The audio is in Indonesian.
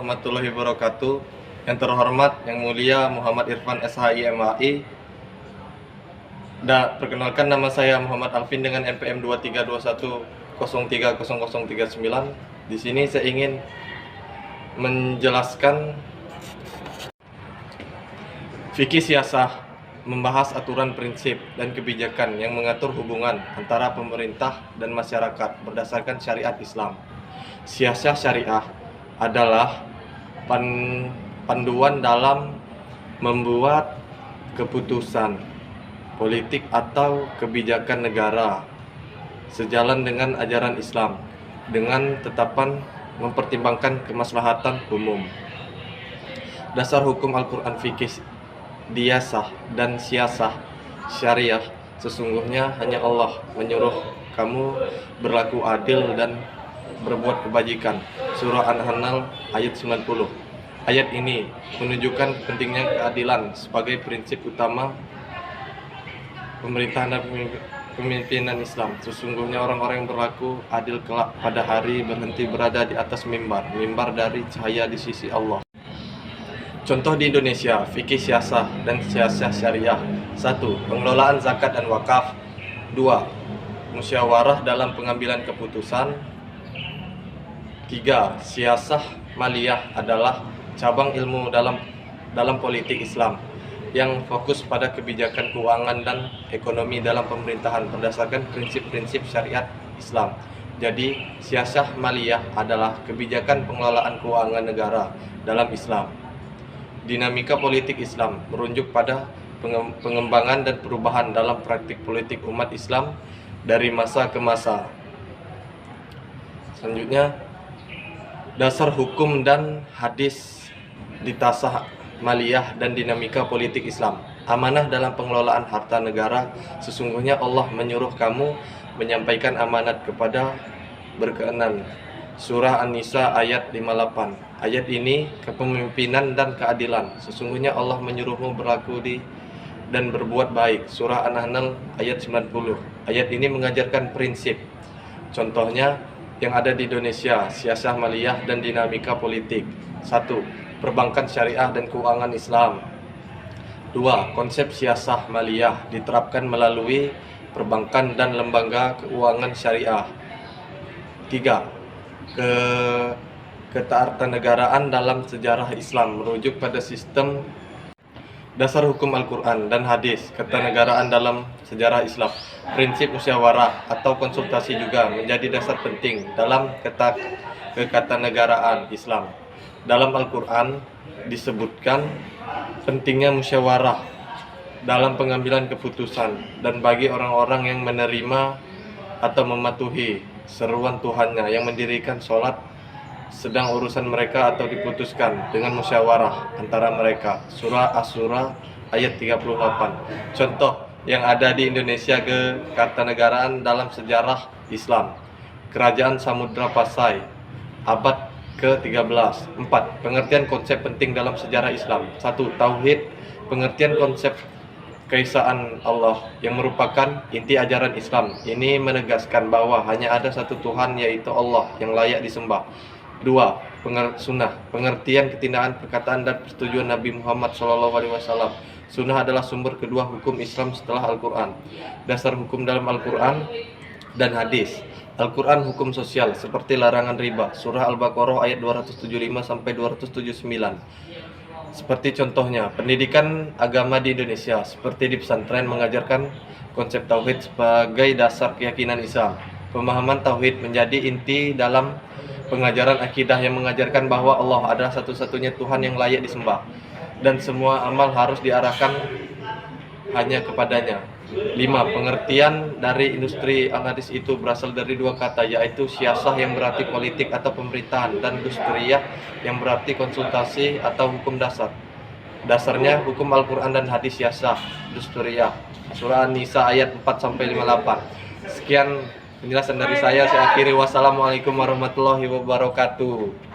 warahmatullahi wabarakatuh. Yang terhormat, yang mulia Muhammad Irfan SHI MHI. Perkenalkan, nama saya Muhammad Alvin dengan NPM 2321030039. Di sini saya ingin menjelaskan fikih siasah, membahas aturan, prinsip, dan kebijakan yang mengatur hubungan antara pemerintah dan masyarakat berdasarkan syariat Islam. Siasah syariah adalah panduan dalam membuat keputusan politik atau kebijakan negara sejalan dengan ajaran Islam dengan tetapan mempertimbangkan kemaslahatan umum. Dasar hukum Al-Quran, fikih diasah dan siasah syariah, sesungguhnya hanya Allah menyuruh kamu berlaku adil dan berbuat kebajikan. Surah An-Nahl ayat 90. Ayat ini menunjukkan pentingnya keadilan sebagai prinsip utama pemerintahan dan pemimpinan Islam. Sesungguhnya orang-orang yang berlaku adil kelak pada hari berhenti berada di atas mimbar dari cahaya di sisi Allah. Contoh di Indonesia, fikih siasah dan siasah syariah. 1. Pengelolaan zakat dan wakaf. 2. Musyawarah dalam pengambilan keputusan. 3. Siasah maliyah adalah cabang ilmu dalam politik Islam yang fokus pada kebijakan keuangan dan ekonomi dalam pemerintahan berdasarkan prinsip-prinsip syariat Islam. Jadi, siasah maliyah adalah kebijakan pengelolaan keuangan negara dalam Islam. Dinamika politik Islam merujuk pada pengembangan dan perubahan dalam praktik politik umat Islam dari masa ke masa. Selanjutnya, dasar hukum dan hadis di tasah maliyah dan dinamika politik Islam. Amanah dalam pengelolaan harta negara. Sesungguhnya Allah menyuruh kamu menyampaikan amanat kepada berkenan. Surah An-Nisa ayat 58. Ayat ini kepemimpinan dan keadilan. Sesungguhnya Allah menyuruhmu berlaku dan berbuat baik. Surah An-Nahl ayat 90. Ayat ini mengajarkan prinsip. Contohnya yang ada di Indonesia, siasah maliyah dan dinamika politik. 1. Perbankan syariah dan keuangan Islam. 2. Konsep siasah maliyah diterapkan melalui perbankan dan lembaga keuangan syariah. 3. Ketatanegaraan dalam sejarah Islam merujuk pada sistem dasar hukum Al-Quran dan hadis. Ketatanegaraan dalam sejarah Islam. Prinsip musyawarah atau konsultasi juga menjadi dasar penting dalam ketatanegaraan Islam. Dalam Al-Quran disebutkan pentingnya musyawarah dalam pengambilan keputusan dan bagi orang-orang yang menerima atau mematuhi seruan Tuhannya yang mendirikan sholat sedang urusan mereka atau diputuskan dengan musyawarah antara mereka. Surah Asy-Syura ayat 38. Contoh yang ada di Indonesia ketatanegaraan dalam sejarah Islam. Kerajaan Samudra Pasai abad ke-13. 4. Pengertian konsep penting dalam sejarah Islam. 1. Tauhid, pengertian konsep keesaan Allah yang merupakan inti ajaran Islam. Ini menegaskan bahwa hanya ada satu Tuhan, yaitu Allah yang layak disembah. 2. Sunnah, pengertian ketindakan, perkataan, dan persetujuan Nabi Muhammad SAW. Sunnah adalah sumber kedua hukum Islam setelah Al-Quran. Dasar hukum dalam Al-Quran dan hadis. Al-Quran hukum sosial seperti larangan riba. Surah Al-Baqarah ayat 275-279. Seperti contohnya, pendidikan agama di Indonesia seperti di pesantren mengajarkan konsep tauhid sebagai dasar keyakinan Islam. Pemahaman tauhid menjadi inti dalam pengajaran akidah yang mengajarkan bahwa Allah adalah satu-satunya Tuhan yang layak disembah dan semua amal harus diarahkan hanya kepadanya. 5. Pengertian dari industri al-hadis itu berasal dari dua kata, yaitu siasah yang berarti politik atau pemerintahan dan dustriyah yang berarti konsultasi atau hukum dasar. Dasarnya hukum Al-Quran dan hadis siasah dustriyah. Surah An-Nisa ayat 4-58. Sekian penjelasan dari saya akhiri. Wassalamualaikum warahmatullahi wabarakatuh.